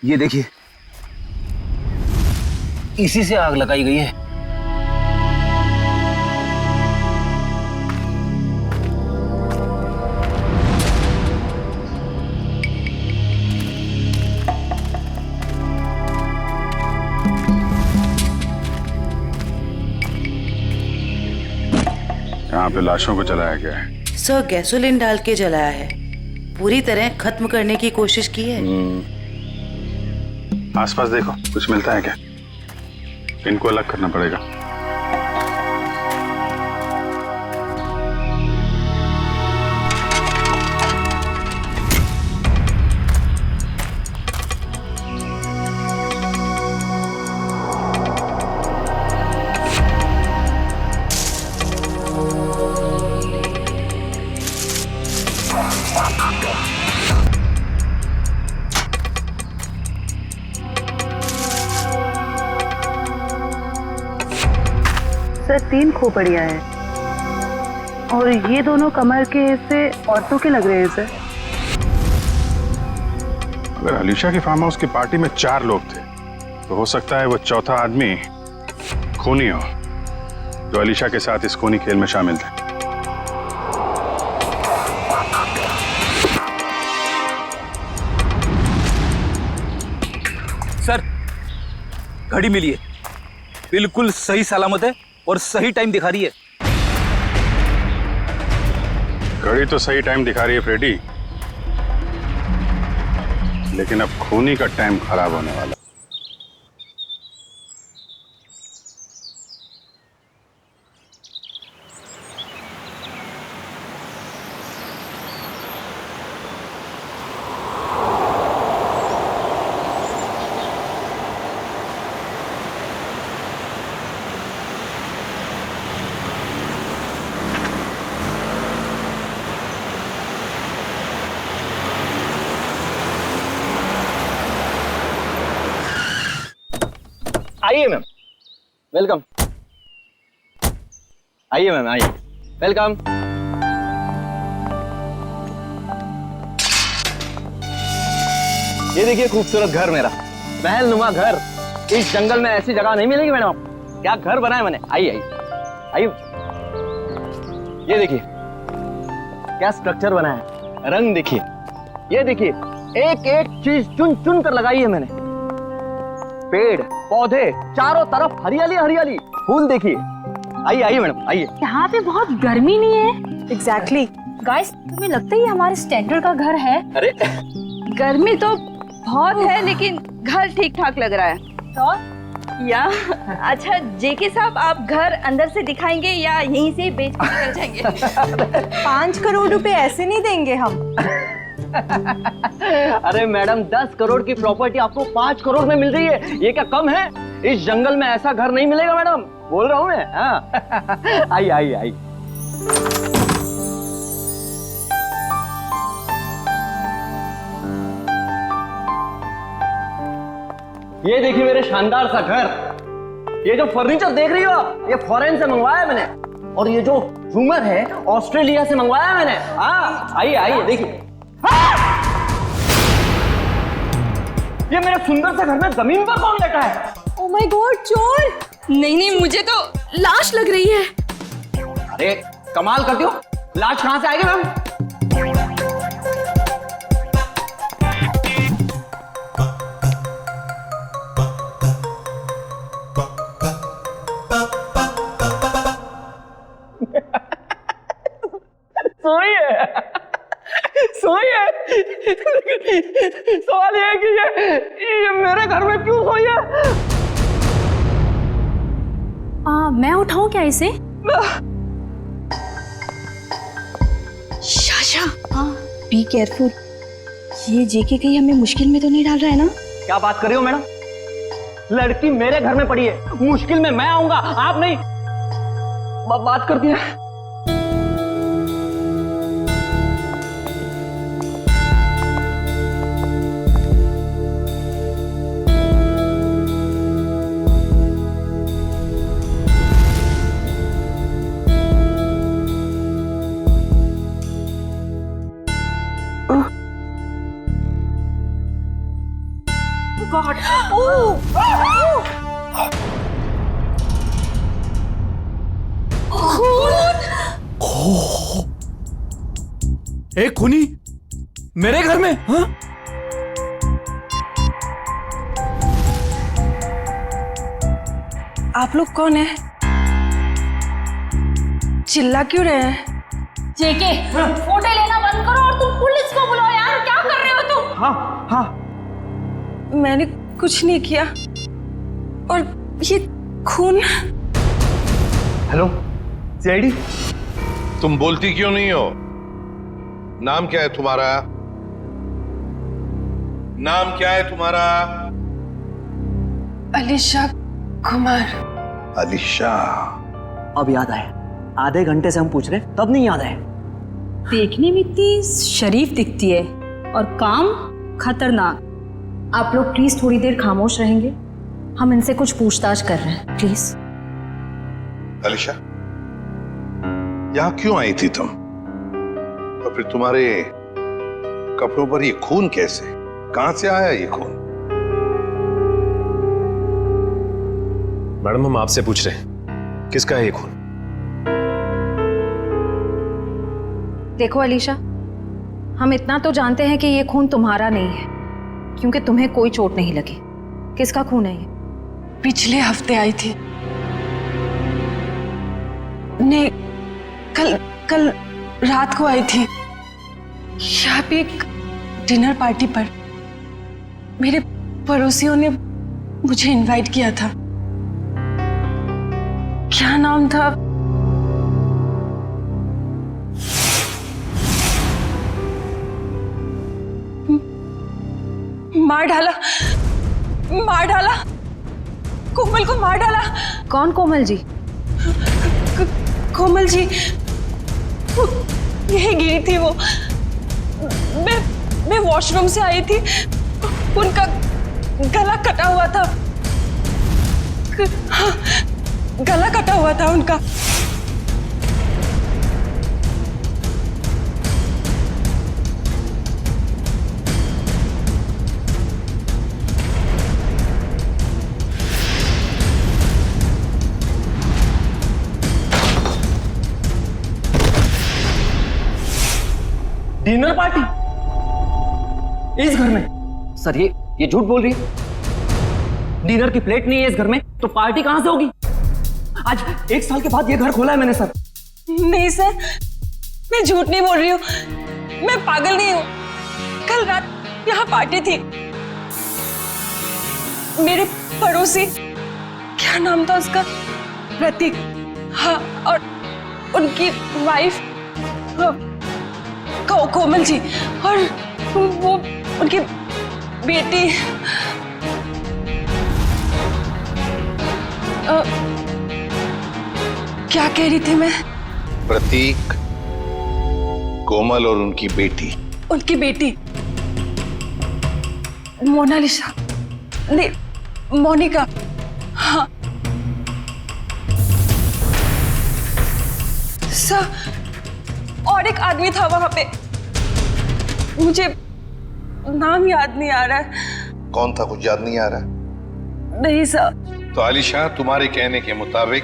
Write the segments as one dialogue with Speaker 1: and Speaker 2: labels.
Speaker 1: ये देखिए, इसी से आग लगाई गई है।
Speaker 2: यहाँ पे लाशों को जलाया गया है।
Speaker 3: सर गैसोलीन डाल के जलाया है, पूरी तरह खत्म करने की कोशिश की है।
Speaker 2: आसपास देखो, कुछ मिलता है क्या? इनको अलग करना पड़ेगा।
Speaker 4: सर 3 खोपड़ियां हैं और ये दोनों कमर के हिस्से औरतों के लग रहे हैं सर।
Speaker 2: अगर अलीशा की फार्म हाउस की पार्टी में 4 लोग थे तो हो सकता है वो चौथा आदमी खूनी हो, जो अलीशा के साथ इस खूनी खेल में शामिल थे।
Speaker 1: सर, घड़ी मिली है, बिल्कुल सही सलामत है और सही टाइम दिखा रही है।
Speaker 2: घड़ी तो सही टाइम दिखा रही है फ्रेडी, लेकिन अब खूनी का टाइम खराब होने वाला।
Speaker 5: आइए मैम, वेलकम। आइए मैम, आइए, वेलकम। ये देखिए खूबसूरत घर मेरा, महल नुमा घर। इस जंगल में ऐसी जगह नहीं मिलेगी मैडम। क्या घर बनाया मैंने। आइए आइए आइए, ये देखिए क्या स्ट्रक्चर बनाया है, रंग देखिए, ये देखिए एक एक चीज चुन चुन कर लगाई है मैंने। पेड़ पौधे चारों तरफ हरियाली हरियाली, फूल देखिए। आइए आइए मैडम, आइए।
Speaker 6: यहाँ पे बहुत गर्मी नहीं है?
Speaker 4: एग्जैक्टली।
Speaker 6: गाइस, तुम्हें लगता है ये हमारे स्टैंडर्ड का घर है?
Speaker 5: अरे
Speaker 7: गर्मी तो बहुत है, लेकिन घर ठीक ठाक लग रहा है।
Speaker 6: तो
Speaker 7: या अच्छा जेके साहब, आप घर अंदर से दिखाएंगे या यहीं से बेच के निकल जाएंगे?
Speaker 4: 5 करोड़ रुपए ऐसे नहीं देंगे हम।
Speaker 5: अरे मैडम, 10 करोड़ की प्रॉपर्टी आपको 5 करोड़ में मिल रही है, ये क्या कम है? इस जंगल में ऐसा घर नहीं मिलेगा मैडम, बोल रहा हूं मैं। हाँ। आइए आइए आइए। ये देखिए मेरे शानदार सा घर। ये जो फर्नीचर देख रही हो, ये फॉरेन से मंगवाया है मैंने, और ये जो झूमर है ऑस्ट्रेलिया से मंगवाया है मैंने। हाँ, आइए आइए देखिए। ये मेरे सुंदर से घर में जमीन पर कौन बैठा है?
Speaker 4: ओह माय गॉड, चोर!
Speaker 7: नहीं नहीं, मुझे तो लाश लग रही है।
Speaker 5: अरे कमाल करती हो, लाश कहां से आएगी मैम? सोई है, सोई है। सवाल ये है कि ये मेरे घर में क्यों सोई है?
Speaker 6: मैं उठाऊं क्या इसे?
Speaker 7: शाशा, हाँ, बी केयरफुल। ये जेके कहीं हमें मुश्किल में तो नहीं डाल रहा है ना?
Speaker 5: क्या बात कर रही हो मैडम? लड़की मेरे घर में पड़ी है, मुश्किल में मैं आऊंगा, आप नहीं। बात करती है।
Speaker 6: गॉड।
Speaker 1: एक खूनी मेरे घर में? हाँ?
Speaker 8: आप लोग कौन है? चिल्ला क्यों रहे हैं?
Speaker 6: जेके, फोटो लेना बंद करो और तुम पुलिस को बुलाओ यार। क्या कर रहे हो तुम?
Speaker 5: हाँ हाँ,
Speaker 8: मैंने कुछ नहीं किया। और ये खून।
Speaker 5: Hello CID.
Speaker 9: तुम बोलती क्यों नहीं हो? नाम क्या है तुम्हारा? नाम क्या है तुम्हारा?
Speaker 8: अलीशा कुमार।
Speaker 9: अलीशा।
Speaker 5: अब याद आया, आधे घंटे से हम पूछ रहे तब नहीं याद आया।
Speaker 6: देखने में इतनी शरीफ दिखती है और काम खतरनाक। आप लोग प्लीज थोड़ी देर खामोश रहेंगे, हम इनसे कुछ पूछताछ कर रहे हैं, प्लीज।
Speaker 9: अलीशा, यहां क्यों आई थी तुम? और फिर तुम्हारे कपड़ों पर ये खून कैसे? कहां से आया ये खून?
Speaker 2: मैडम, हम आपसे पूछ रहे हैं, किसका है ये खून?
Speaker 6: देखो अलीशा, हम इतना तो जानते हैं कि ये खून तुम्हारा नहीं है, क्योंकि तुम्हें कोई चोट नहीं लगी। किसका खून है ये?
Speaker 8: पिछले हफ्ते आई थी। नहीं, कल रात को आई थी। यहाँ पे एक डिनर पार्टी पर मेरे पड़ोसियों ने मुझे इनवाइट किया था। क्या नाम था? मार डाला कोमल को मार डाला।
Speaker 6: कौन कोमल जी?
Speaker 8: कोमल जी यही गिरी थी वो। मैं वॉशरूम से आई थी, उनका गला कटा हुआ था। हाँ, गला कटा हुआ था उनका।
Speaker 5: डिनर पार्टी इस घर में? सर ये झूठ बोल रही है। डिनर की प्लेट नहीं है इस घर में, तो पार्टी कहां से होगी? आज 1 साल के बाद ये घर खोला है मैंने सर।
Speaker 8: नहीं सर, मैं झूठ नहीं बोल रही हूँ, मैं पागल नहीं हूँ। कल रात यहाँ पार्टी थी। मेरे पड़ोसी, क्या नाम था उसका? प्रतीक। हाँ, और उनकी वाइफ कोमल जी, और वो उनकी बेटी क्या कह रही थी मैं?
Speaker 9: प्रतीक, कोमल और उनकी बेटी।
Speaker 8: उनकी बेटी मोनालिसा, नहीं मोनिका। हाँ सर, और एक आदमी था वहां पे, मुझे नाम याद नहीं आ रहा है।
Speaker 9: कौन था? कुछ याद नहीं आ रहा?
Speaker 8: नहीं सर।
Speaker 9: तो अलीशा, तुम्हारे कहने के मुताबिक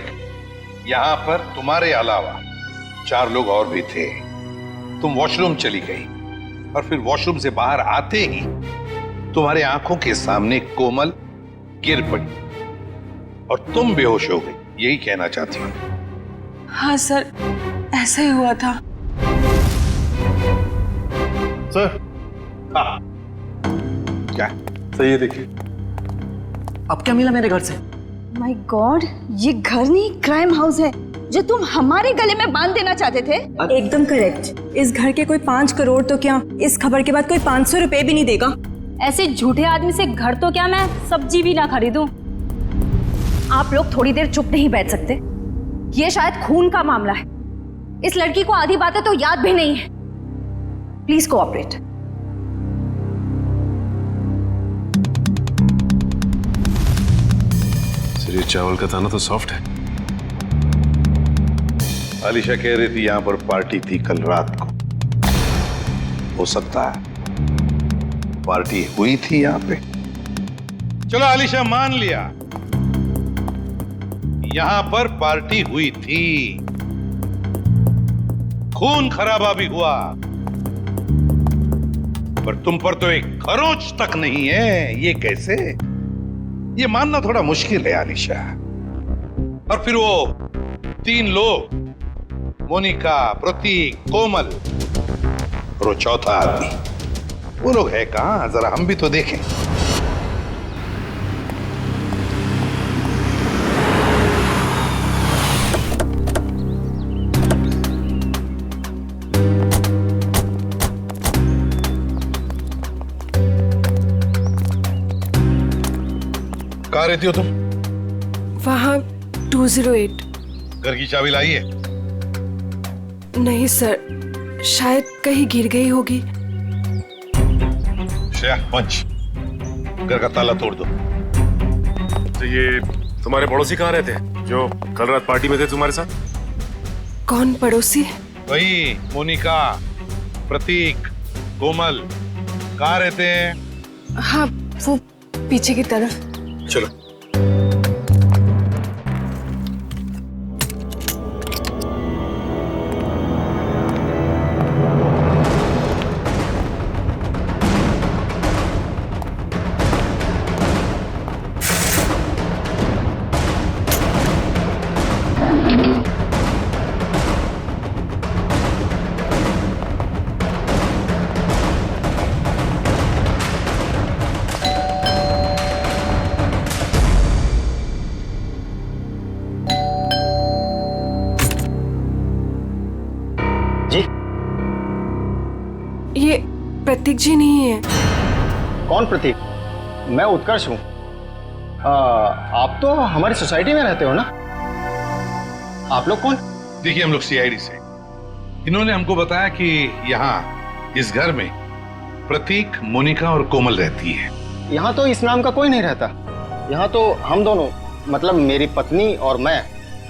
Speaker 9: यहाँ पर तुम्हारे अलावा 4 लोग और भी थे। तुम वॉशरूम चली गई और फिर वॉशरूम से बाहर आते ही तुम्हारे आंखों के सामने कोमल गिर पड़ी और तुम बेहोश हो गई। यही कहना चाहती हूँ?
Speaker 8: हाँ सर, ऐसा ही हुआ था।
Speaker 2: सर।
Speaker 9: हाँ। क्या?
Speaker 2: सही है, देखिए।
Speaker 5: अब क्या मिला मेरे घर से?
Speaker 7: माय गॉड, ये घर नहीं क्राइम हाउस है जो तुम हमारे गले में बांध देना चाहते थे।
Speaker 8: एकदम करेक्ट। इस घर के कोई 5 करोड़ तो क्या, इस खबर के बाद कोई 500 रुपए भी नहीं देगा।
Speaker 6: ऐसे झूठे आदमी से घर तो क्या, मैं सब्जी भी ना खरीदूं। आप लोग थोड़ी देर चुप नहीं बैठ सकते? ये शायद खून का मामला है। इस लड़की को आधी बातें तो याद भी नहीं है। Please cooperate.
Speaker 2: सर, ये चावल का दाना तो सॉफ्ट है।
Speaker 9: अलीशा कह रही थी यहाँ पर पार्टी थी कल रात को। हो सकता है पार्टी हुई थी यहाँ पे चलो आलिशा मान लिया, यहां पर पार्टी हुई थी, खून खराबा भी हुआ, पर तुम पर तो एक खरोच तक नहीं है। ये कैसे? ये मानना थोड़ा मुश्किल है आलिशा। और फिर वो 3 लोग, मोनिका, प्रतीक, कोमल और वो चौथा आदमी, वो लोग है कहां? जरा हम भी तो देखें। कहाँ रहती हो तुम?
Speaker 8: वहाँ 208।
Speaker 9: घर की चाबी लाई है?
Speaker 8: नहीं सर, शायद कहीं गिर गई होगी।
Speaker 9: श्रेया, पंच, घर का ताला तोड़ दो।
Speaker 2: तो ये तुम्हारे पड़ोसी कहाँ रहते हैं जो कल रात पार्टी में थे तुम्हारे साथ?
Speaker 8: कौन पड़ोसी?
Speaker 9: वही मोनिका, प्रतीक, कोमल, कहाँ रहते हैं?
Speaker 8: हाँ, वो पीछे की तरफ।
Speaker 9: चलो।
Speaker 8: ये प्रतीक जी नहीं है।
Speaker 5: कौन प्रतीक? मैं उत्कर्ष हूँ। आप तो हमारी सोसाइटी में रहते हो ना? आप लोग कौन?
Speaker 9: देखिए, हम लोग सीआईडी से। इन्होंने हमको बताया कि यहाँ इस घर में प्रतीक, मोनिका और कोमल रहती है।
Speaker 5: यहाँ तो इस नाम का कोई नहीं रहता। यहाँ तो हम दोनों, मतलब मेरी पत्नी और मैं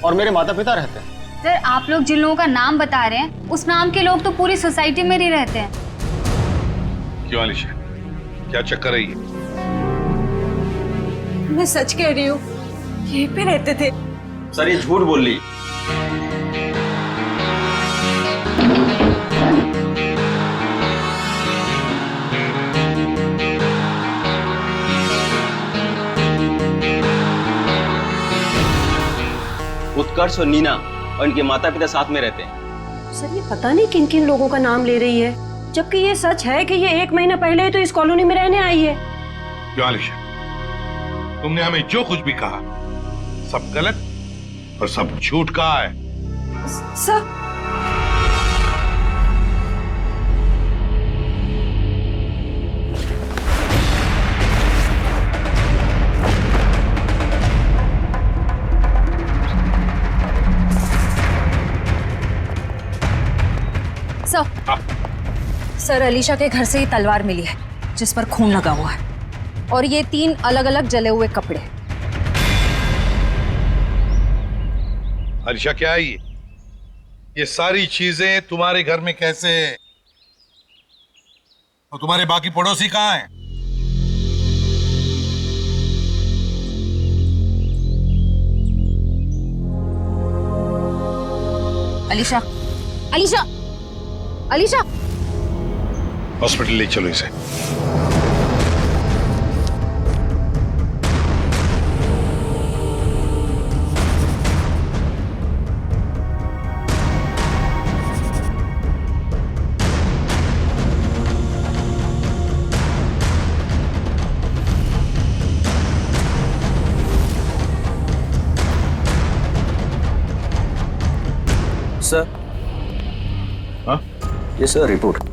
Speaker 5: और मेरे माता पिता रहते हैं।
Speaker 6: सर, आप लोग जिन लोगों का नाम बता रहे हैं, उस नाम के लोग तो पूरी सोसाइटी में ही रहते हैं।
Speaker 9: क्यों आलिशा, क्या चक्कर है ये?
Speaker 8: मैं सच कह रही हूँ, यहीं पे रहते थे।
Speaker 5: सर, ये झूठ बोल रही। उत्कर्ष और नीना और इनके माता पिता साथ में रहते हैं।
Speaker 10: सर, ये पता नहीं किन किन लोगों का नाम ले रही है, जबकि ये सच है कि ये 1 महीना पहले ही तो इस कॉलोनी में रहने आई है।
Speaker 9: क्यों आलिशा, तुमने हमें जो कुछ भी कहा सब गलत और सब झूठ कहा है।
Speaker 8: सर,
Speaker 6: सर, अलीशा के घर से ही तलवार मिली है जिस पर खून लगा हुआ है, और ये 3 अलग अलग जले हुए कपड़े।
Speaker 9: आलिशा, क्या है ये सारी चीजें तुम्हारे घर में कैसे? और तुम्हारे बाकी पड़ोसी कहाँ हैं?
Speaker 6: अलीशा, अलीशा, अलीशा!
Speaker 9: हॉस्पिटल ले चलो इसे।
Speaker 5: सर, ये सर रिपोर्ट।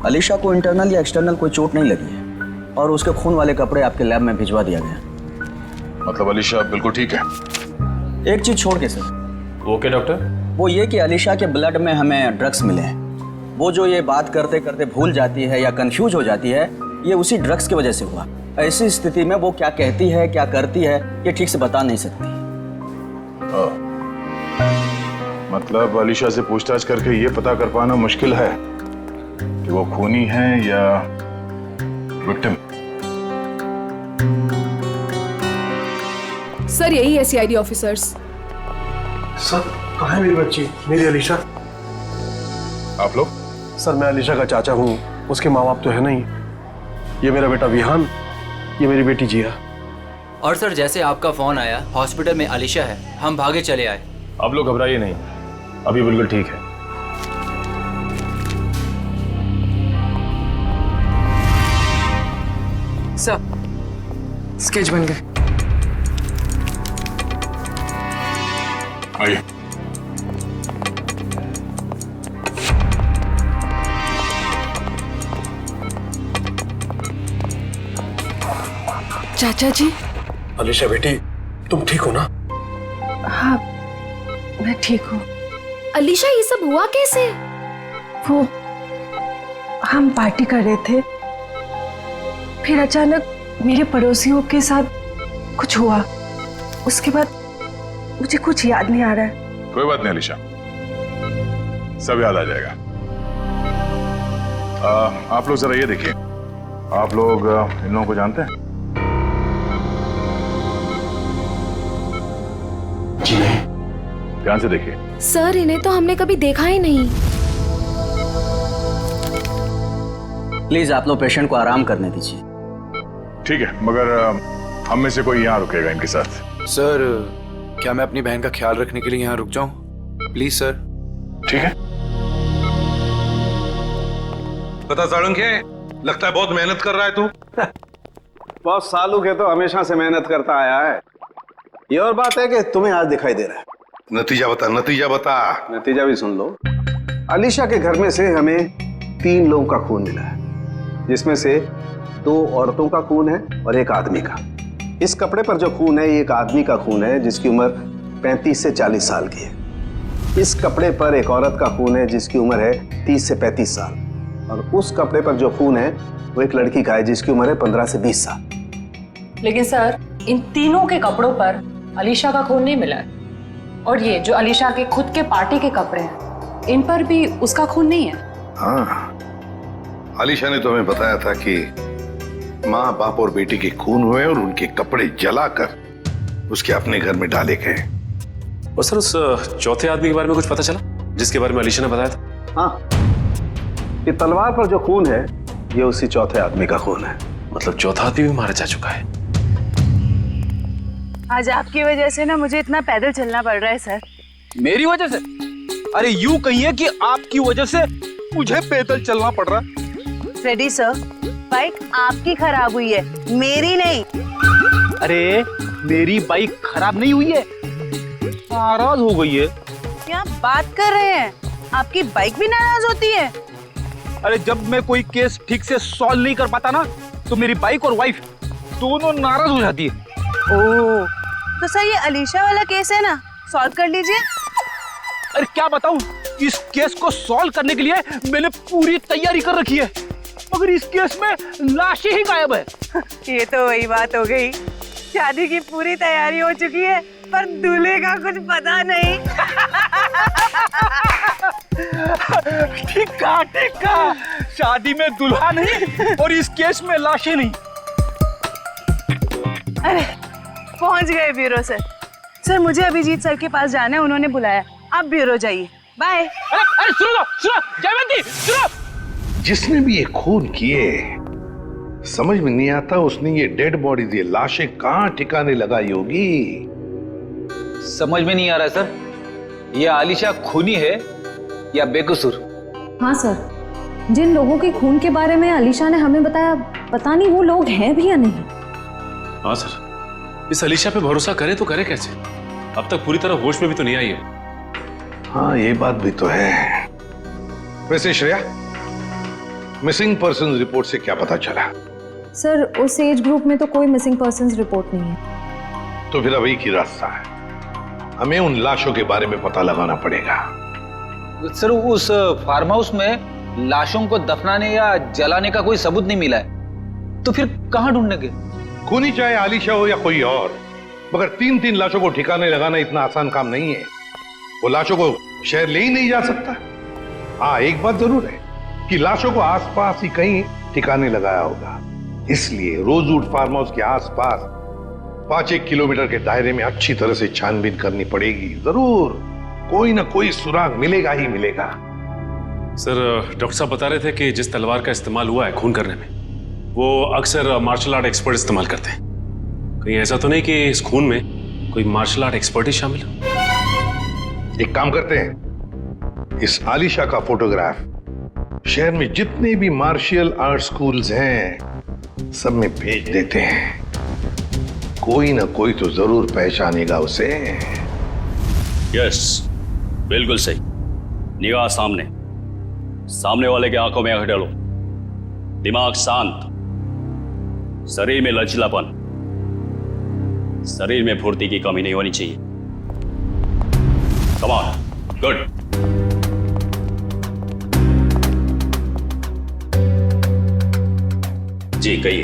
Speaker 5: अलीशा को इंटरनल या एक्सटर्नल कोई चोट नहीं लगी है और उसके खून वाले कपड़े आपके लैब में भिजवा दिया गया।
Speaker 2: मतलब अलीशा बिल्कुल ठीक है?
Speaker 5: एक चीज छोड़ के सर।
Speaker 2: Okay doctor.
Speaker 5: वो ये कि अलीशा के ब्लड में हमें ड्रग्स मिले हैं। वो जो ये बात करते करते भूल जाती है या कंफ्यूज हो जाती है, ये उसी ड्रग्स की वजह से हुआ। ऐसी स्थिति में वो क्या कहती है, क्या करती है, ये ठीक से बता नहीं सकती।
Speaker 2: मतलब अलीशा से पूछताछ करके ये पता कर पाना मुश्किल है कि वो खूनी है या विक्टिम।
Speaker 11: सर यही है सीआईडी ऑफिसर्स।
Speaker 12: सर कहाँ है मेरी बच्ची, मेरी अलीशा?
Speaker 2: आप लोग?
Speaker 12: सर मैं अलीशा का चाचा हूँ, उसके माँ बाप तो है नहीं। ये मेरा बेटा विहान, ये मेरी बेटी जिया।
Speaker 13: और सर जैसे आपका फोन आया हॉस्पिटल में अलीशा है, हम भागे चले आए।
Speaker 2: आप लोग घबराइए नहीं, अभी बिल्कुल ठीक है।
Speaker 8: सर स्केच बन गए।
Speaker 2: आइए।
Speaker 8: चाचा जी।
Speaker 12: अलीशा बेटी, तुम ठीक हो ना?
Speaker 8: हाँ मैं ठीक हूँ।
Speaker 11: अलीशा ये सब हुआ कैसे?
Speaker 8: वो हम पार्टी कर रहे थे, फिर अचानक मेरे पड़ोसियों के साथ कुछ हुआ। उसके बाद मुझे कुछ याद नहीं आ रहा है।
Speaker 2: कोई बात नहीं अलीशा, सब याद आ जाएगा। आप लोग जरा ये देखिए, आप लोग इन लोगों को जानते हैं?
Speaker 12: जी नहीं।
Speaker 2: ध्यान से देखिए।
Speaker 11: सर इन्हें तो हमने कभी देखा ही नहीं।
Speaker 13: प्लीज आप लोग पेशेंट को आराम करने दीजिए।
Speaker 2: ठीक है, मगर हम में से कोई यहाँ रुकेगा इनके साथ?
Speaker 14: सर क्या मैं अपनी बहन का ख्याल रखने के लिए यहाँ रुक जाऊं? Please sir.
Speaker 2: ठीक है।
Speaker 9: पता साळुंखे, लगता है बहुत मेहनत कर रहा है तू।
Speaker 15: बहुत सालों के तो हमेशा से मेहनत करता आया है। ये और बात है कि तुम्हें आज दिखाई दे रहा है।
Speaker 9: नतीजा बता, नतीजा बता।
Speaker 15: नतीजा भी सुन लो। अलीशा के घर में से हमें 3 लोगों का खून मिला है, जिसमें से 2 औरतों का खून है और 1 आदमी का। इस कपड़े पर जो खून है ये एक आदमी का खून है जिसकी उम्र 35 से 40 साल की है। इस कपड़े पर एक औरत का खून है जिसकी उम्र है 30 से 35 साल। और उस कपड़े पर जो खून है वो एक लड़की का है जिसकी उम्र है 15 से 20 साल।
Speaker 16: लेकिन सर इन तीनों के कपड़ों पर अलीशा का खून नहीं मिला है, और ये जो अलीशा के खुद के पार्टी के कपड़े हैं इन पर भी उसका खून नहीं है।
Speaker 9: हाँ, अलीशा ने तो हमें बताया था कि माँ बाप और बेटी के खून हुए और उनके कपड़े जलाकर उसके अपने घर में डाले गए।
Speaker 12: और सर उस चौथे आदमी के बारे में कुछ पता चला जिसके बारे में अलीशा ने बताया था?
Speaker 15: हाँ, ये तलवार पर जो खून है ये उसी चौथे आदमी का खून है।
Speaker 12: मतलब चौथा आदमी भी मारा जा चुका है।
Speaker 4: आज आपकी वजह से ना मुझे इतना पैदल चलना पड़ रहा है सर।
Speaker 1: मेरी वजह से? अरे यूं कहिए कि आपकी वजह से मुझे पैदल चलना पड़ रहा है।
Speaker 4: फ्रेडी सर, बाइक आपकी खराब हुई है, मेरी नहीं।
Speaker 1: अरे मेरी बाइक खराब नहीं हुई है, नाराज हो गई है।
Speaker 4: क्या बात कर रहे हैं? आपकी बाइक भी नाराज होती है?
Speaker 1: अरे जब मैं कोई केस ठीक से सॉल्व नहीं कर पाता ना तो मेरी बाइक और वाइफ दोनों नाराज हो जाती है।
Speaker 4: ओह, तो सर ये अलीशा वाला केस है ना, सॉल्व कर लीजिए।
Speaker 1: अरे क्या बताऊं, इस केस को सॉल्व करने के लिए मैंने पूरी तैयारी कर रखी है, मगर इस केस में लाशें ही गायब है।
Speaker 4: ये तो वही बात हो गई, शादी की पूरी तैयारी हो चुकी है पर दूल्हे का कुछ पता नहीं।
Speaker 1: ठीक कहा, शादी में दुल्हा नहीं और इस केस में लाशें नहीं।
Speaker 4: अरे पहुंच गए ब्यूरो सर। सर मुझे अभिजीत सर के पास जाना है, उन्होंने बुलाया। आप ब्यूरो जाइए, बाय।
Speaker 1: अरे सुनो जयवंती, सुनो।
Speaker 9: जिसने भी ये खून किए समझ में नहीं आता उसने ये डेड बॉडीज, ये लाशें कहां ठिकाने लगाई होगी।
Speaker 1: समझ में नहीं आ रहा है सर, ये आलिशा खूनी है या बेकसूर?
Speaker 6: हाँ सर, जिन लोगों के खून के बारे में अलीशा ने हमें बताया, पता नहीं वो लोग हैं भी या नहीं।
Speaker 12: हाँ सर, इस अलीशा पे भरोसा करे तो करे कैसे? अब तक पूरी तरह होश में भी तो नहीं आई है।
Speaker 9: हाँ ये बात भी तो है। वैसे श्रेया, मिसिंग पर्सन रिपोर्ट से क्या पता चला?
Speaker 6: सर उस एज ग्रुप में तो कोई मिसिंग पर्संस रिपोर्ट नहीं है।
Speaker 9: तो फिर अब एक ही रास्ता है, हमें उन लाशों के बारे में पता लगाना पड़ेगा।
Speaker 1: सर उस फार्म हाउस में लाशों को दफनाने या जलाने का कोई सबूत नहीं मिला है, तो फिर कहां ढूंढने के?
Speaker 9: खूनी चाहे आलिशा हो या कोई और, मगर 3-3 लाशों को ठिकाने लगाना इतना आसान काम नहीं है। वो लाशों को शहर ले ही नहीं जा सकता। हाँ एक बात जरूर है कि लाशों को आसपास ही कहीं ठिकाने लगाया होगा, इसलिए रोजवुड फार्म हाउस के आसपास 5-1 किलोमीटर के दायरे में अच्छी तरह से छानबीन करनी पड़ेगी। जरूर कोई ना कोई सुराग मिलेगा ही मिलेगा।
Speaker 2: सर, डॉक्टर साहब बता रहे थे कि जिस तलवार का इस्तेमाल हुआ है खून करने में, वो अक्सर मार्शल आर्ट एक्सपर्ट इस्तेमाल करते हैं। कहीं ऐसा तो नहीं कि इस खून में कोई मार्शल आर्ट एक्सपर्ट ही शामिल हो?
Speaker 9: एक काम करते हैं, इस आलिशा का फोटोग्राफ शहर में जितने भी मार्शल आर्ट स्कूल्स हैं सब में भेज देते हैं। कोई ना कोई तो जरूर पहचानेगा उसे।
Speaker 17: यस, बिल्कुल सही। निगाह सामने, सामने वाले के आंखों में आंख डालो, दिमाग शांत, शरीर में लचीलापन, शरीर में फुर्ती की कमी नहीं होनी चाहिए। Come on, good. जी कहिए।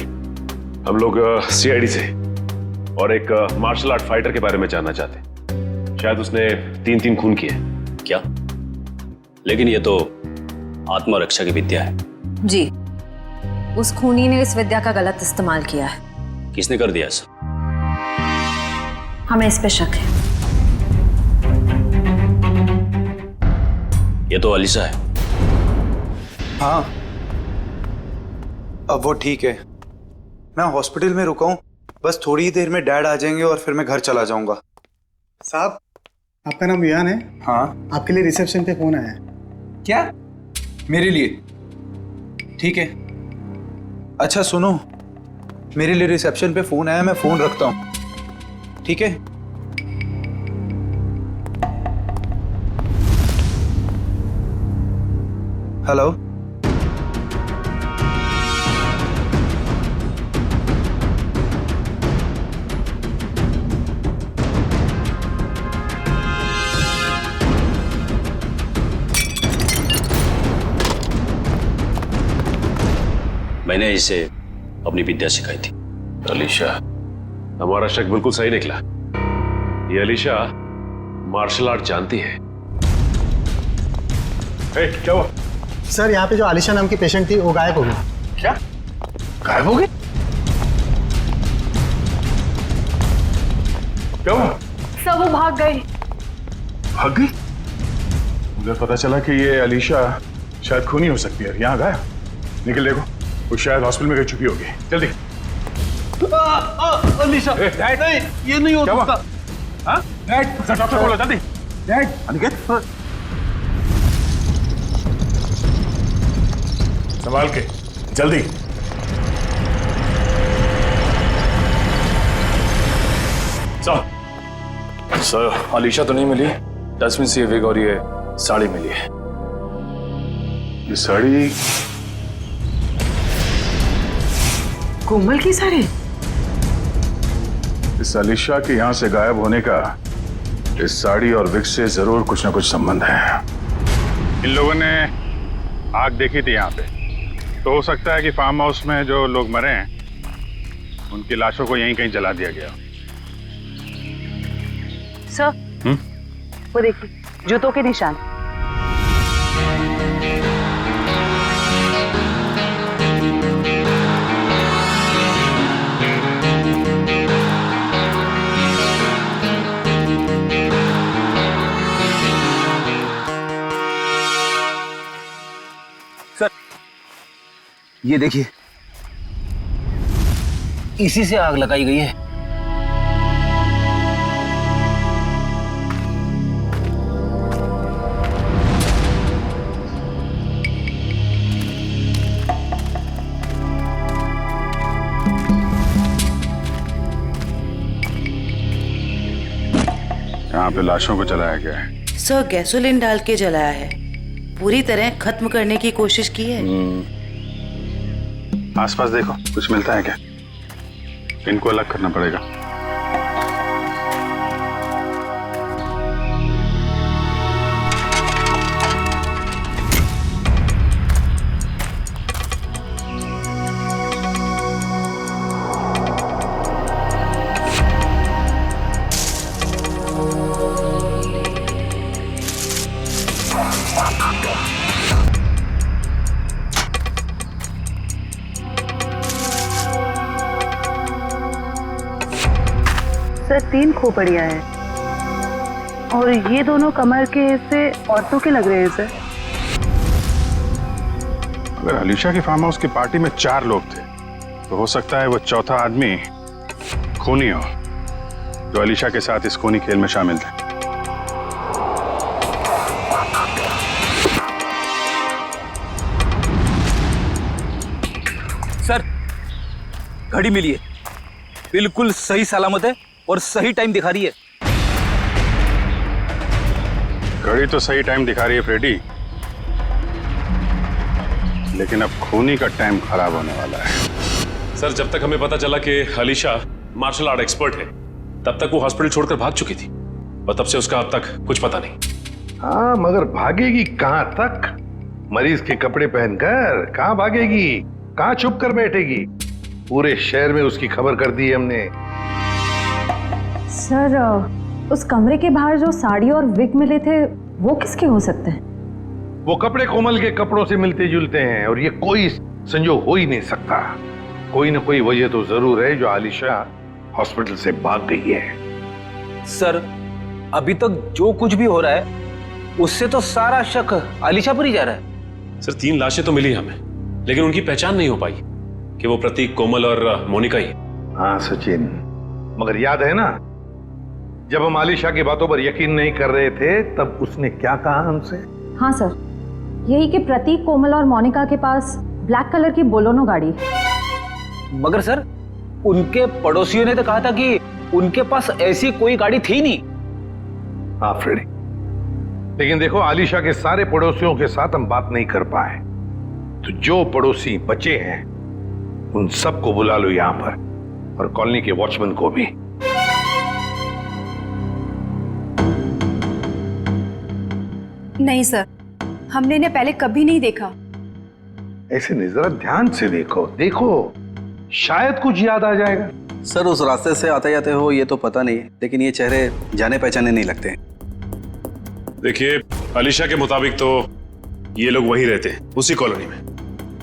Speaker 2: हम लोग सीआईडी से और एक मार्शल आर्ट फाइटर के बारे में जानना चाहते हैं। शायद उसने 3 खून किए।
Speaker 17: क्या? लेकिन ये तो आत्मरक्षा की विद्या है।
Speaker 6: जी, उस खूनी ने इस विद्या का गलत इस्तेमाल किया है।
Speaker 17: किसने कर दिया ऐसा?
Speaker 6: हमें इस पे शक है।
Speaker 17: ये तो अलीशा है।
Speaker 14: हाँ, अब वो ठीक है। मैं हॉस्पिटल में रुका हूँ, बस थोड़ी ही देर में डैड आ जाएंगे और फिर मैं घर चला जाऊंगा।
Speaker 18: साहब, आपका नाम विहान है?
Speaker 14: हाँ।
Speaker 18: आपके लिए रिसेप्शन पे फोन आया है।
Speaker 14: क्या? मेरे लिए? ठीक है। अच्छा सुनो, मेरे लिए रिसेप्शन पे फोन आया, मैं फोन रखता हूँ, ठीक है? हेलो,
Speaker 17: मैंने इसे अपनी विद्या सिखाई थी।
Speaker 2: अलीशा, हमारा शक बिल्कुल सही निकला। ये अलीशा मार्शल आर्ट जानती है। क्या हुआ?
Speaker 18: सर, यहाँ पे जो आलिशा नाम की पेशेंट थी वो गायब हो गई।
Speaker 2: क्या? गायब हो गई? क्या हुआ?
Speaker 10: सब वो भाग गई।
Speaker 2: भाग गई? मुझे पता चला कि ये अलीशा शायद खूनी हो सकती है। यहाँ गायब। निकल देखो, वो शायद हॉस्पिटल में गई छुपी होगी। जल्दी।
Speaker 1: अलीशा, डैड, नहीं, ये नहीं हो सकता। हाँ? डैड, डॉक्टर बोलो जल्दी। डैड,
Speaker 2: अनिकेत, संभाल के, जल्दी।
Speaker 14: सर, अलीशा तो नहीं मिली। डस्टबिन से ये विग और ये साड़ी मिली है।
Speaker 2: ये साड़ी
Speaker 8: कोमल की साड़ी?
Speaker 2: इस अलीशा के यहां से गायब होने का इस साड़ी और विग से जरूर कुछ ना कुछ संबंध है। इन लोगों ने आग देखी थी यहाँ पे, तो हो सकता है कि फार्म हाउस में जो लोग मरे हैं उनकी लाशों को यहीं कहीं जला दिया गया।
Speaker 4: सर, वो देखिए, जूतों के निशान।
Speaker 1: सर, ये देखिए, इसी से आग लगाई गई है।
Speaker 2: यहाँ पे लाशों को जलाया गया है।
Speaker 3: सर, गैसोलीन डाल के जलाया है। पूरी तरह खत्म करने की कोशिश की है।
Speaker 2: आसपास देखो, कुछ मिलता है क्या? इनको अलग करना पड़ेगा।
Speaker 4: सर 3 खोपड़ियां हैं और ये दोनों कमर के हिस्से औरतों के लग रहे हैं सर।
Speaker 2: अगर अलीशा की फार्म हाउस की पार्टी में 4 लोग थे तो हो सकता है वो चौथा आदमी खूनी हो जो अलीशा के साथ इस खूनी खेल में शामिल थे।
Speaker 1: सर घड़ी मिली है, बिल्कुल सही सलामत है और सही टाइम दिखा रही है।
Speaker 2: घड़ी तो सही टाइम दिखा रही है फ्रेडी, लेकिन अब खूनी का टाइम खराब होने वाला है।
Speaker 19: सर जब तक हमें पता चला कि अलीशा मार्शल आर्ट एक्सपर्ट है तब तक वो हॉस्पिटल छोड़कर भाग चुकी थी और तब से उसका अब तक कुछ पता नहीं।
Speaker 9: हाँ मगर भागेगी कहां तक? मरीज के कपड़े पहनकर कहां भागेगी? कहां छुप कर बैठेगी? पूरे शहर में उसकी खबर कर दी है हमने।
Speaker 6: सर उस कमरे के बाहर जो साड़ी और विग मिले थे वो किसके हो सकते हैं?
Speaker 9: वो कपड़े कोमल के कपड़ों से मिलते जुलते हैं और ये कोई संजोग हो ही नहीं सकता। कोई ना कोई वजह तो जरूर है जो आलिशा हॉस्पिटल से भाग गई है।
Speaker 1: सर अभी तक जो कुछ भी हो रहा है उससे तो सारा शक आलिशा पर ही जा रहा है।
Speaker 19: सर 3 लाशें तो मिली हमें, लेकिन उनकी पहचान नहीं हो पाई कि वो प्रतीक, कोमल और मोनिका ही।
Speaker 9: हाँ सचिन, मगर याद है ना जब हम आलिशा की बातों पर यकीन नहीं कर रहे थे तब उसने क्या कहा हमसे?
Speaker 6: हाँ सर, यही कि प्रतीक, कोमल और मोनिका के पास ब्लैक कलर की बोलोनो गाड़ी।
Speaker 1: मगर सर उनके पड़ोसियों ने तो कहा था कि उनके पास ऐसी कोई गाड़ी थी नहीं।
Speaker 9: हाँ फ्रेडी, लेकिन देखो आलिशा के सारे पड़ोसियों के साथ हम बात नहीं कर पाए, तो जो पड़ोसी बचे हैं उन सबको बुला लो यहां पर और कॉलोनी के वॉचमैन को भी।
Speaker 11: नहीं सर, हमने इन्हें पहले कभी नहीं देखा।
Speaker 9: ऐसे नहीं, जरा ध्यान से देखो, देखो शायद कुछ याद आ जाएगा।
Speaker 15: सर उस रास्ते से आते जाते हो ये तो पता नहीं, लेकिन ये चेहरे जाने पहचाने नहीं लगते।
Speaker 19: देखिए अलीशा के मुताबिक तो ये लोग वहीं रहते हैं, उसी कॉलोनी में।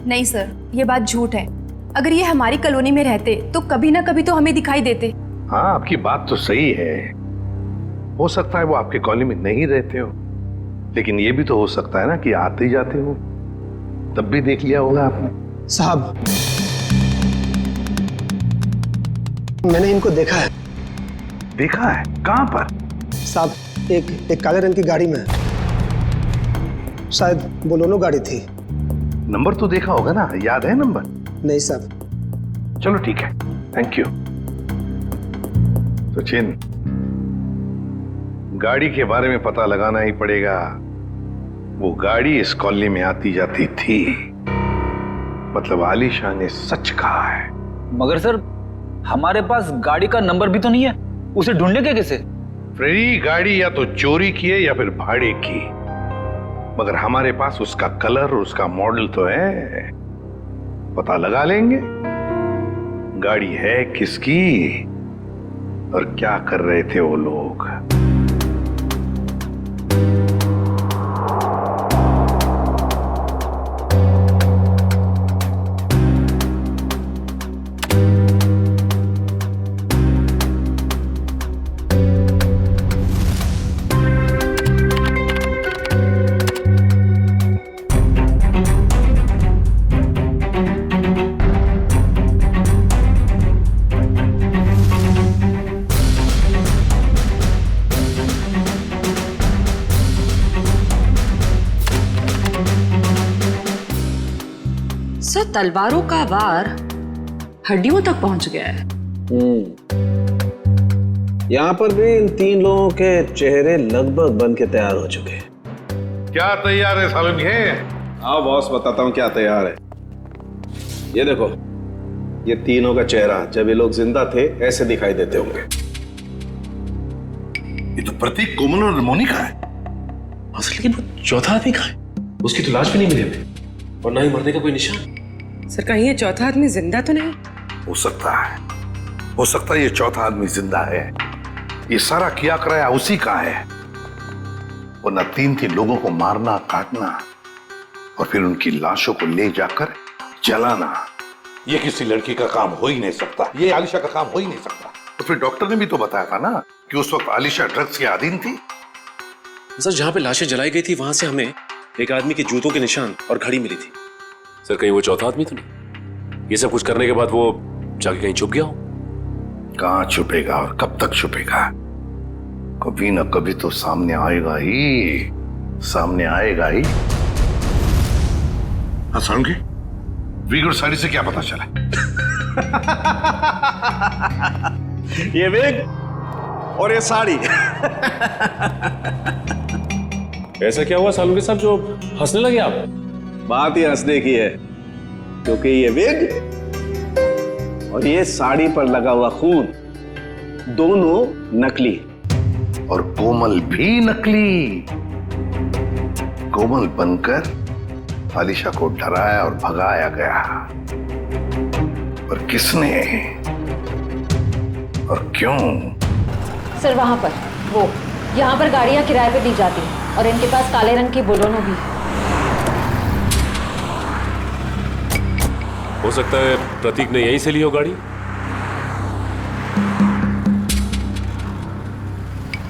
Speaker 11: नहीं सर, ये बात झूठ है। अगर ये हमारी कॉलोनी में रहते तो कभी ना कभी तो हमें दिखाई देते।
Speaker 9: हाँ आपकी बात तो सही है, हो सकता है वो आपके कॉलोनी में नहीं रहते हो, लेकिन ये भी तो हो सकता है ना कि आते जाते हो तब भी देख लिया होगा आपने।
Speaker 18: साहब मैंने इनको देखा है।
Speaker 9: देखा है? कहां पर?
Speaker 18: साहब एक काले रंग की गाड़ी में, शायद बोलोनो गाड़ी थी।
Speaker 9: नंबर तो देखा होगा ना, याद है नंबर?
Speaker 18: नहीं साहब।
Speaker 9: चलो ठीक है, थैंक यू। सचिन गाड़ी के बारे में पता लगाना ही पड़ेगा। वो गाड़ी इस कॉलोनी में आती जाती थी, मतलब आलिशा ने सच कहा है।
Speaker 1: मगर सर हमारे पास गाड़ी का नंबर भी तो नहीं है, उसे ढूंढने के कैसे?
Speaker 9: फ्रेडी गाड़ी या तो चोरी की है या फिर भाड़े की, मगर हमारे पास उसका कलर और उसका मॉडल तो है, पता लगा लेंगे गाड़ी है किसकी और क्या कर रहे थे वो लोग।
Speaker 16: सर तलवारों का वार हड्डियों तक पहुंच गया है।
Speaker 15: यहाँ पर भी इन 3 लोगों के चेहरे लगभग बन के तैयार हो चुके हैं।
Speaker 9: क्या तैयार है सालम के?
Speaker 15: हाँ बॉस बताता हूँ क्या तैयार है। ये देखो, ये तीनों का चेहरा जब ये लोग जिंदा थे ऐसे दिखाई देते होंगे।
Speaker 9: ये तो प्रतीक, कोमल और मोनिका है।
Speaker 19: लेकिन वो चौथा आदमी कहाँ है? उसकी तो लाश भी नहीं मिली हमें और ना ही मरने का कोई निशान।
Speaker 8: सर कहीं ये चौथा आदमी जिंदा तो नहीं?
Speaker 9: हो सकता है, हो सकता है ये चौथा आदमी जिंदा है। ये सारा किया कराया उसी का है, वरना 3 लोगों को मारना, काटना और फिर उनकी लाशों को ले जाकर जलाना, ये किसी लड़की का काम हो ही नहीं सकता। ये आलिशा का काम हो ही नहीं सकता। तो फिर डॉक्टर ने भी तो बताया था ना कि उस वक्त आलिशा ड्रग्स की अधीन थी।
Speaker 19: सर जहाँ पे लाशें जलाई गई थी वहां से हमें एक आदमी के जूतों के निशान और घड़ी मिली थी। सर कहीं वो चौथा आदमी तो नहीं? ये सब कुछ करने के बाद वो जाके कहीं छुप गया हो?
Speaker 9: कहाँ छुपेगा और कब तक छुपेगा? कभी ना कभी तो सामने आएगा ही, सामने आएगा ही। हाँ सारंगी, विग और साड़ी से क्या पता चला?
Speaker 12: ये विग और ये साड़ी।
Speaker 19: ऐसा क्या हुआ सालू के साहब जो हंसने लगे आप?
Speaker 15: बात ही हंसने की है, क्योंकि ये विग और ये साड़ी पर लगा हुआ खून दोनों नकली,
Speaker 9: और कोमल भी नकली। कोमल बनकर आलिशा को डराया और भगाया गया। और किसने और क्यों?
Speaker 6: सर वहां पर वो यहाँ पर गाड़ियां किराए पे दी जाती हैं और इनके पास काले रंग की बोलोनो भी।
Speaker 19: हो सकता है प्रतीक ने यहीं से ली हो गाड़ी।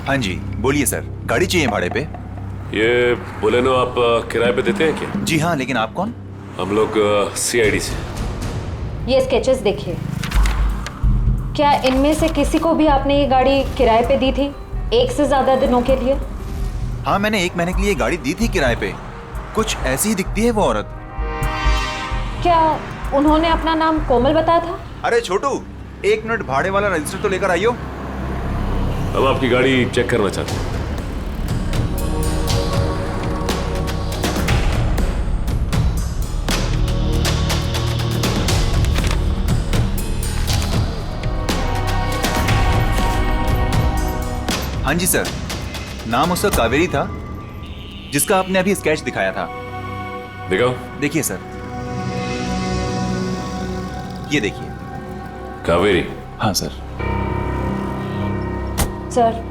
Speaker 14: हाँ जी बोलिए सर, गाड़ी चाहिए भाड़े पे।
Speaker 19: ये बोलेनो आप किराए पे देते हैं क्या?
Speaker 14: जी हाँ, लेकिन आप कौन?
Speaker 19: हम लोग CID से।
Speaker 6: ये स्केचेस देखिए, क्या इनमें से किसी को भी आपने ये गाड़ी किराए पे दी थी एक से ज्यादा दिनों के लिए?
Speaker 14: हाँ मैंने 1 महीने के लिए गाड़ी दी थी किराए पे। कुछ ऐसी ही दिखती है वो औरत।
Speaker 6: क्या उन्होंने अपना नाम कोमल बताया था?
Speaker 14: अरे छोटू, 1 मिनट भाड़े वाला रजिस्टर तो लेकर आइयो।
Speaker 19: हम आपकी गाड़ी चेक करना चाहते हैं।
Speaker 14: हाँ जी सर, नाम उसका कावेरी था, जिसका आपने अभी स्केच दिखाया था।
Speaker 19: दिखाओ।
Speaker 14: देखिए सर, ये देखिए।
Speaker 19: कावेरी?
Speaker 14: हाँ सर।
Speaker 6: सर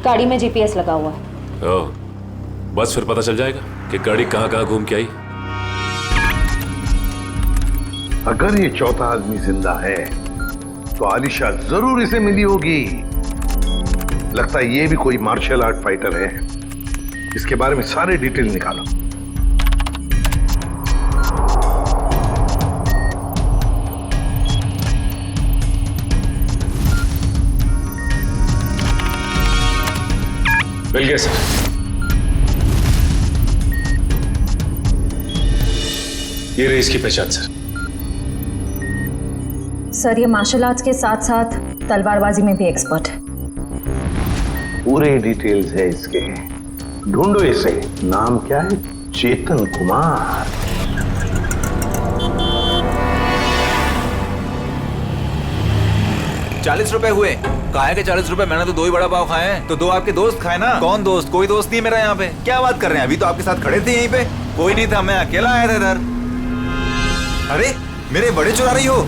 Speaker 6: गाड़ी में GPS लगा हुआ है।
Speaker 19: ओह, बस फिर पता चल जाएगा कि गाड़ी कहाँ कहाँ घूम के आई।
Speaker 9: अगर ये चौथा आदमी जिंदा है तो आलिशा जरूर इसे मिली होगी। लगता है ये भी कोई मार्शल आर्ट फाइटर है। इसके बारे में सारे डिटेल निकालो।
Speaker 19: मिल गया सर। ये रही इसकी पहचान सर।
Speaker 6: सर ये मार्शल आर्ट्स के साथ साथ तलवारबाजी में भी एक्सपर्ट है।
Speaker 9: पूरे डिटेल्स है इसके, ढूंढो इसे। नाम क्या है? चेतन कुमार।
Speaker 14: ₹40 हुए। काहे के 40 रुपए? मैंने तो 2 ही बड़ा पाव खाए हैं। तो 2 आपके दोस्त खाए ना। कौन दोस्त? कोई दोस्त नहीं मेरा यहाँ पे। क्या बात कर रहे हैं? अभी तो आपके साथ खड़े थे यहीं पे। कोई नहीं था, मैं अकेला आया था इधर। अरे मेरे बड़े चुरा रही हो?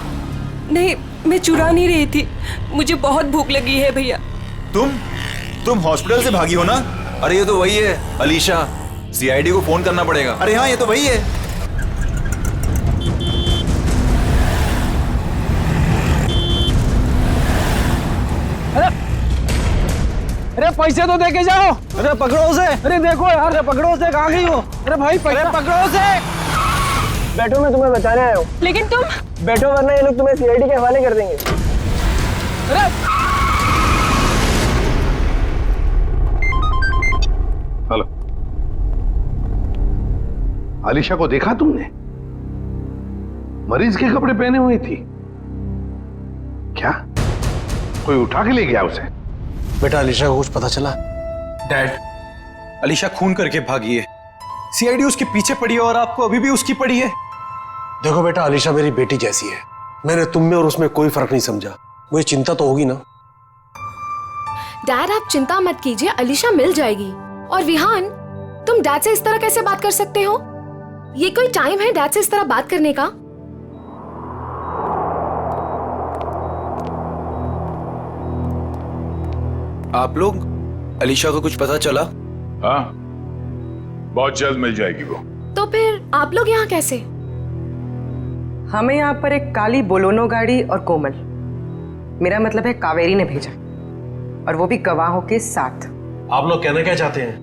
Speaker 8: नहीं, मैं चुरा नहीं रही थी, मुझे बहुत भूख लगी है भैया।
Speaker 14: तुम हॉस्पिटल से भागी हो ना? अरे ये तो वही है अलीशा। CID को फोन करना पड़ेगा। अरे हाँ, ये तो वही है।
Speaker 1: अरे पैसे तो दे के जाओ। अरे पकड़ो उसे। अरे देखो यार, अरे पकड़ो उसे। कहाँ गई हो? अरे भाई पैसे पकड़ो उसे।
Speaker 18: बैठो, मैं तुम्हें बताने आया हूँ।
Speaker 8: लेकिन तुम
Speaker 18: बैठो, वरना ये लोग तुम्हें CID के हवाले कर देंगे।
Speaker 1: अरे
Speaker 9: हेलो, आलिशा को देखा तुमने? मरीज के कपड़े पहने हुई थी। क्या कोई उठा के ले गया उसे?
Speaker 12: बेटा आलिशा को कुछ पता चला?
Speaker 14: डैड, अलीशा खून करके भागी है। CID उसके पीछे पड़ी है और आपको अभी भी उसकी पड़ी है।
Speaker 12: देखो बेटा, आलिशा मेरी बेटी जैसी है। मैंने तुम में और उसमें कोई फर्क नहीं समझा। मुझे चिंता तो होगी ना।
Speaker 11: डैड आप चिंता मत कीजिए, अलीशा मिल जाएगी। और विहान, तुम डैड से इस तरह कैसे बात कर सकते हो? ये कोई टाइम है डैड से इस तरह बात करने का?
Speaker 14: आप लोग, अलीशा को कुछ पता चला?
Speaker 2: हाँ, बहुत जल्द मिल जाएगी वो।
Speaker 11: तो फिर आप लोग यहाँ कैसे?
Speaker 20: हमें यहाँ पर एक काली बोलोनो गाड़ी और कोमल, मेरा मतलब है कावेरी ने भेजा, और वो भी गवाहों के साथ।
Speaker 12: आप लोग कहना क्या चाहते हैं?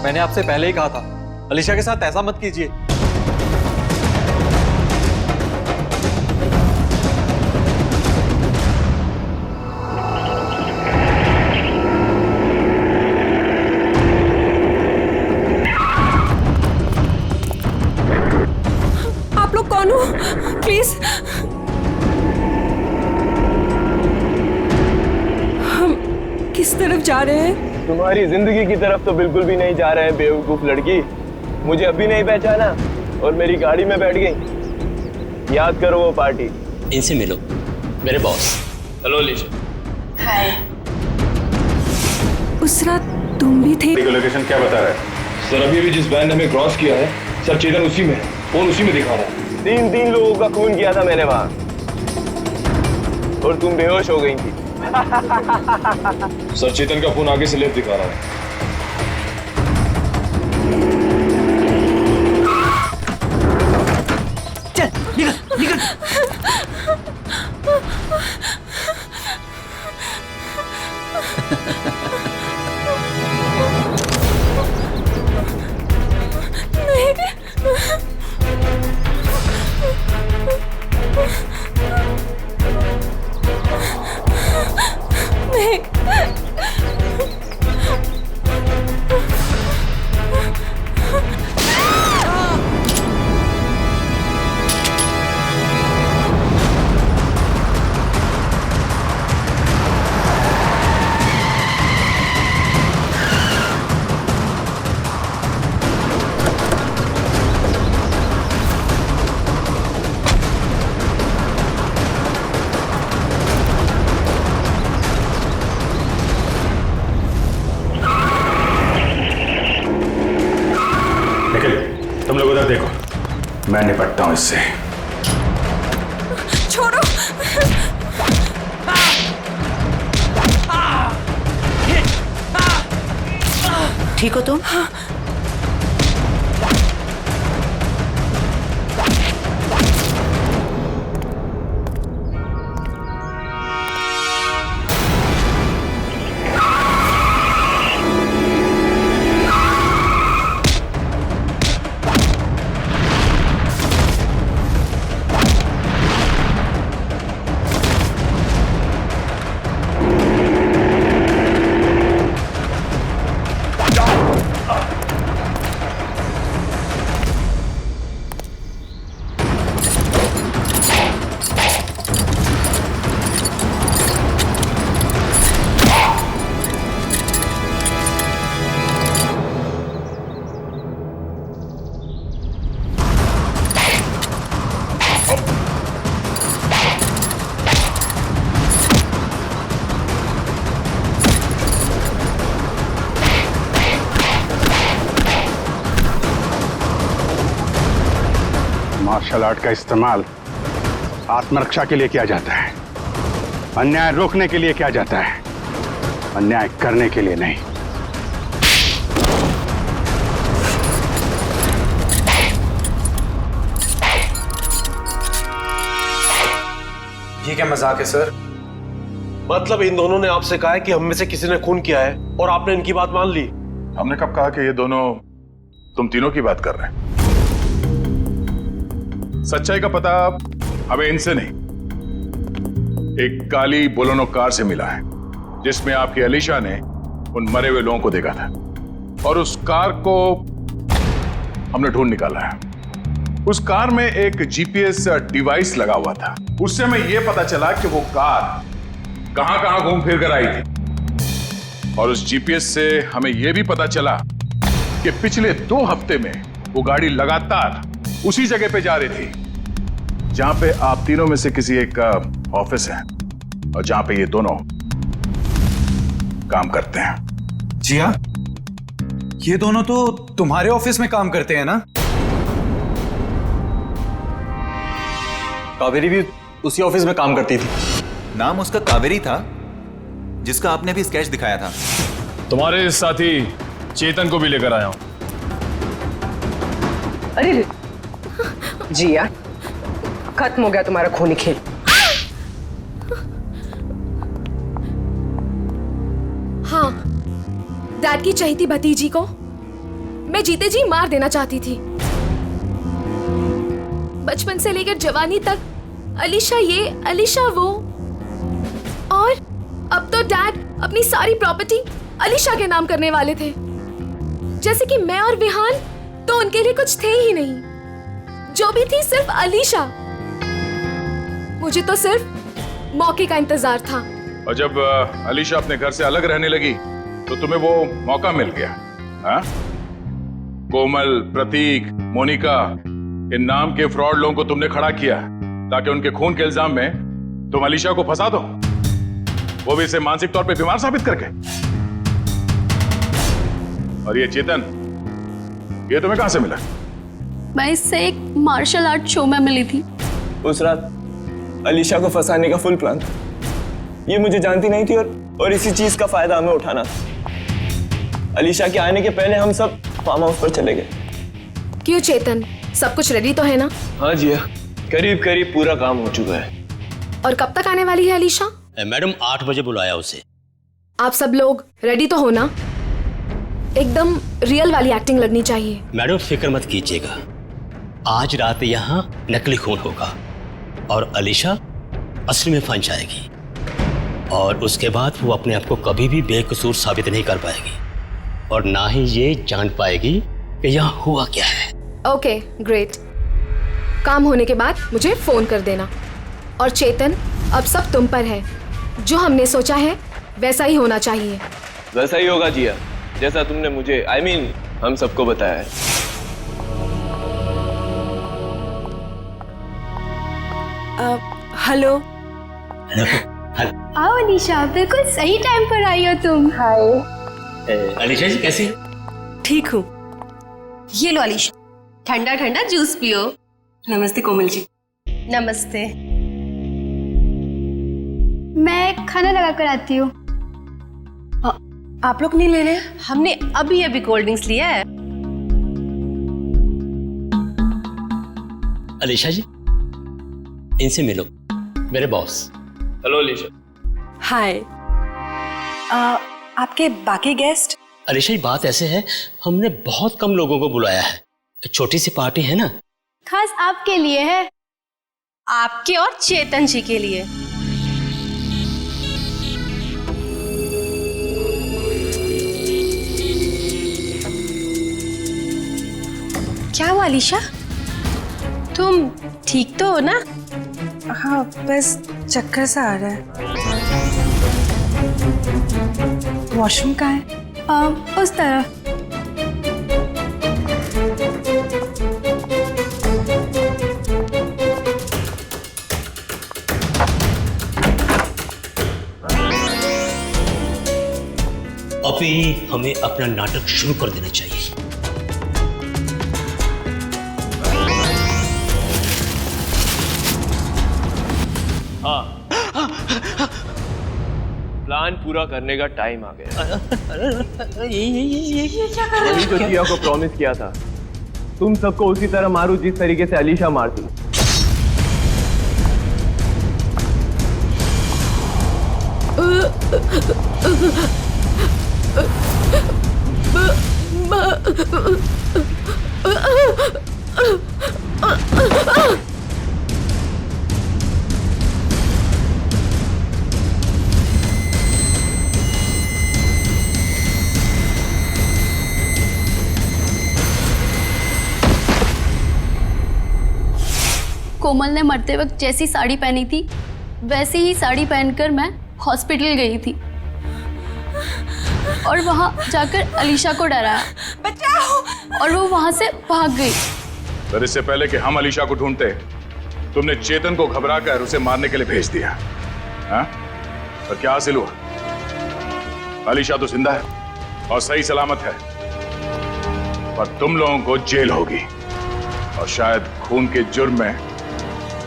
Speaker 5: मैंने आपसे पहले ही कहा था, अलीशा के साथ ऐसा मत कीजिए।
Speaker 8: आप लोग कौन हो? प्लीज हम किस तरफ जा रहे हैं?
Speaker 5: तुम्हारी जिंदगी की तरफ तो बिल्कुल भी नहीं जा रहे हैं बेवकूफ लड़की। मुझे अभी नहीं पहचाना और मेरी गाड़ी में बैठ गई। याद करो वो पार्टी।
Speaker 17: इनसे मिलो, मेरे बॉस।
Speaker 19: हेलो अलीशा।
Speaker 8: हाय। उस रात तुम भी थे?
Speaker 2: लोकेशन क्या बता रहा है?
Speaker 19: सर अभी भी जिस वैन ने हमें क्रॉस किया है सर, चेतन उसी में है, फोन उसी में दिखा रहा है।
Speaker 5: 3 लोगों का खून किया था मैंने वहां, और तुम बेहोश हो गई थी।
Speaker 19: सर चेतन का फोन आगे से लेफ्ट दिखा रहा है।
Speaker 1: चल निकल निकल।
Speaker 2: तुम लोग उधर देखो, मैं निपटता हूं इससे।
Speaker 8: छोड़ो।
Speaker 3: ठीक हो तुम?
Speaker 2: मार्शल आर्ट का इस्तेमाल आत्मरक्षा के लिए किया जाता है, अन्याय रोकने के लिए किया जाता है, अन्याय करने के लिए नहीं।
Speaker 12: ये क्या मजाक है सर? मतलब इन दोनों ने आपसे कहा है कि हम में से किसी ने खून किया है और आपने इनकी बात मान ली?
Speaker 2: हमने कब कहा कि ये दोनों तुम तीनों की बात कर रहे हैं? सच्चाई का पता हमें इनसे नहीं, एक काली बोलेरो कार से मिला है जिसमें आपकी अलीशा ने उन मरे हुए लोगों को देखा था, और उस कार को हमने ढूंढ निकाला है। उस कार में एक जीपीएस डिवाइस लगा हुआ था, उससे हमें यह पता चला कि वो कार कहां कहां घूम फिर कर आई थी, और उस जीपीएस से हमें यह भी पता चला कि पिछले 2 हफ्ते में वो गाड़ी लगातार उसी जगह पे जा रही थी जहां पे आप तीनों में से किसी एक का ऑफिस है और जहां पे ये दोनों काम करते हैं।
Speaker 14: जी हाँ, ये दोनों तो तुम्हारे ऑफिस में काम करते हैं ना?
Speaker 5: कावेरी भी उसी ऑफिस में काम करती थी।
Speaker 14: नाम उसका कावेरी था, जिसका आपने भी स्केच दिखाया था।
Speaker 19: तुम्हारे साथी चेतन को भी लेकर आया हूं।
Speaker 20: अरे जिया, खत्म हो गया तुम्हारा खूनी खेल।
Speaker 11: हाँ, डैड की चहेती भतीजी को मैं जीते जी मार देना चाहती थी। बचपन से लेकर जवानी तक अलीशा ये, अलीशा वो, और अब तो डैड अपनी सारी प्रॉपर्टी अलीशा के नाम करने वाले थे। जैसे कि मैं और विहान तो उनके लिए कुछ थे ही नहीं, जो भी थी सिर्फ अलीशा। मुझे तो सिर्फ मौके का इंतजार था।
Speaker 2: और जब अलीशा अपने घर से अलग रहने लगी तो तुम्हें वो मौका मिल गया। हाँ? कोमल, प्रतीक, मोनिका, इन नाम के फ्रॉड लोगों को तुमने खड़ा किया ताकि उनके खून के इल्जाम में तुम अलीशा को फंसा दो, वो भी इसे मानसिक तौर पे बीमार साबित करके। और ये चेतन, ये तुम्हें कहां से मिला?
Speaker 21: मैं इससे एक मार्शल आर्ट शो में मिली थी।
Speaker 5: उस रात अलीशा को फंसाने का फुल प्लान था। ये मुझे जानती नहीं थी और इसी चीज का फायदा हमें उठाना था। अलीशा के आने के पहले हम सब फार्म हाउस पर चले गए।
Speaker 11: क्यों चेतन, सब कुछ रेडी तो है ना?
Speaker 5: हाँ जी, करीब करीब पूरा काम हो चुका है।
Speaker 11: और कब तक आने वाली है अलीशा?
Speaker 17: मैडम 8 बजे बुलाया उसे।
Speaker 11: आप सब लोग रेडी तो हो ना? एकदम रियल वाली एक्टिंग लगनी चाहिए।
Speaker 17: मैडम फिक्र मत कीजिएगा, आज रात यहाँ नकली खून होगा और अलीशा असली में फंस जाएगी और उसके बाद वो अपने आप को कभी भी बेकसूर साबित नहीं कर पाएगी और ना ही ये जान पाएगी कि यहाँ हुआ क्या है।
Speaker 11: Okay, great. काम होने के बाद मुझे फोन कर देना। और चेतन, अब सब तुम पर है। जो हमने सोचा है वैसा ही होना चाहिए।
Speaker 5: वैसा ही होगा जिया, जैसा तुमने मुझे हम सबको बताया है।
Speaker 8: हेलो।
Speaker 21: आओ अलीशा, बिल्कुल सही टाइम पर आई हो तुम।
Speaker 8: हाय।
Speaker 17: अलीशा जी कैसी?
Speaker 8: ठीक हूँ।
Speaker 21: ये लो अलीशा, ठंडा ठंडा जूस पियो।
Speaker 8: नमस्ते कोमल जी।
Speaker 21: नमस्ते। मैं खाना लगा कर आती हूँ।
Speaker 8: आप लोग नहीं ले रहे?
Speaker 21: हमने अभी अभी कोल्ड ड्रिंक्स लिया है।
Speaker 17: अलीशा जी, इनसे मिलो, मेरे बॉस।
Speaker 5: हेलो अलीशा।
Speaker 8: हाय। आपके बाकी गेस्ट?
Speaker 17: अलीशा जी, बात ऐसे है, हमने बहुत कम लोगों को बुलाया है, छोटी सी पार्टी है ना।
Speaker 21: खास आपके लिए है, आपके और चेतन जी के लिए। क्या हुआ अलीशा, तुम ठीक तो हो ना?
Speaker 8: हाँ, बस चक्कर सा आ रहा है। वॉशरूम कहाँ है?
Speaker 21: उस तरफ।
Speaker 17: अभी हमें अपना नाटक शुरू कर देना चाहिए।
Speaker 5: हाँ, प्लान पूरा करने का टाइम आ गया। वही तो जिया को प्रॉमिस किया था, तुम सबको उसी तरह मारूं जिस तरीके से अलीशा मारती।
Speaker 21: कोमल ने मरते वक्त जैसी साड़ी पहनी थी वैसी ही साड़ी पहनकर मैं हॉस्पिटल गई थी और वहां जाकर अलीशा को डराया, बचाओ, और वो वहां से भाग गई।
Speaker 2: पर इससे पहले कि हम अलीशा को ढूंढते, तुमने चेतन को घबराकर उसे मारने के लिए भेज दिया। हाँ? और क्या हासिल हुआ? अलीशा तो जिंदा है और सही सलामत है, पर तुम लोगों को जेल होगी और शायद खून के जुर्म में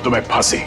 Speaker 2: तुम्हें फांसी।